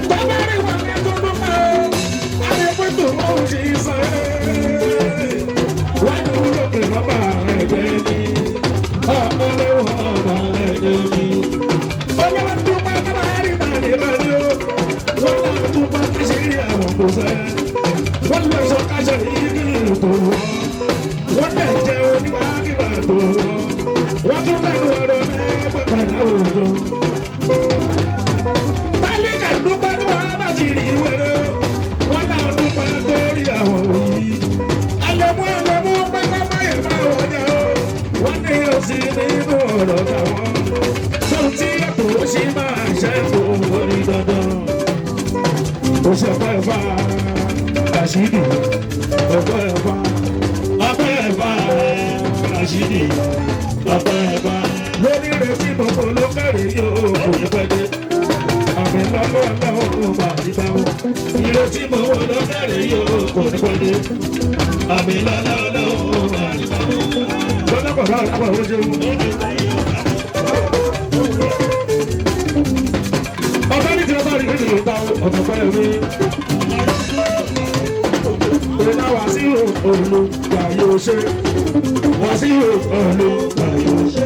Bàbá rẹ̀ wà ní ẹjọ́ tó bá o, àyẹ̀wò tó mọ̀ ọ́ ṣe sọ ẹ́. Wọ́n ní olókè bàbá rẹ̀ gbẹ́ ní, ọ̀pọ̀lọpọ̀ ọ̀bà rẹ̀ gbẹ́ ní. Olówó tó bá bàbá rí bàdé bàdé o, wọ́n náà tó bá káṣírí àwọn kò sẹ́. Wọ́n lọ sọ káṣírí kí ni tó wọ́. Wọ́n lè jẹ́ oníwàkíwà tó wọ́. Wọ́n tún bẹ̀rù ọ̀rọ̀ mẹ́fà padà òjò. Tálíkà dúpẹ́ ní wàá bá ti rí wẹ́rẹ́. Wọ́n náà dúpẹ́ lórí àwọn òyì. Àlọ́mú pẹ́pẹ́ báyìí máa wọ̀nyá o. Wọ́n ní òsì nínú ọ̀rọ̀ táwọn. Tóun tí ètò òsì máa ṣe kó orí dandan. Ó ṣe ọ̀pẹ́ ẹ̀fà Rashidi. Ọ̀pẹ́ ẹ̀fà Rashidi. Ọ̀pẹ́ ẹ̀fà lórí retí gbogbo ló kẹ́rì yóò kò ní pẹ́ dé. Àmì lọ́wọ́ ọlọ́run bá ti bá wọn. Ìrètí gbogbo ló kẹ́rì yóò kò ní pẹ́ dé. Àmì lọ́wọ́ ọlọ́run bá ti bá wọn. Lọ́dọ̀ pọ̀ láwọn àpò àwọn oṣù. Ọ̀gá ní ti ọba rí nínú ìta ọ̀dọ̀ pẹ́ mi. Òun náà wá sí òòlù gbà yóò ṣe. Wá sí òòlù gbà yóò ṣe.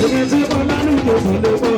Èmi tí mo lánàá mọ̀lẹ́mọ́.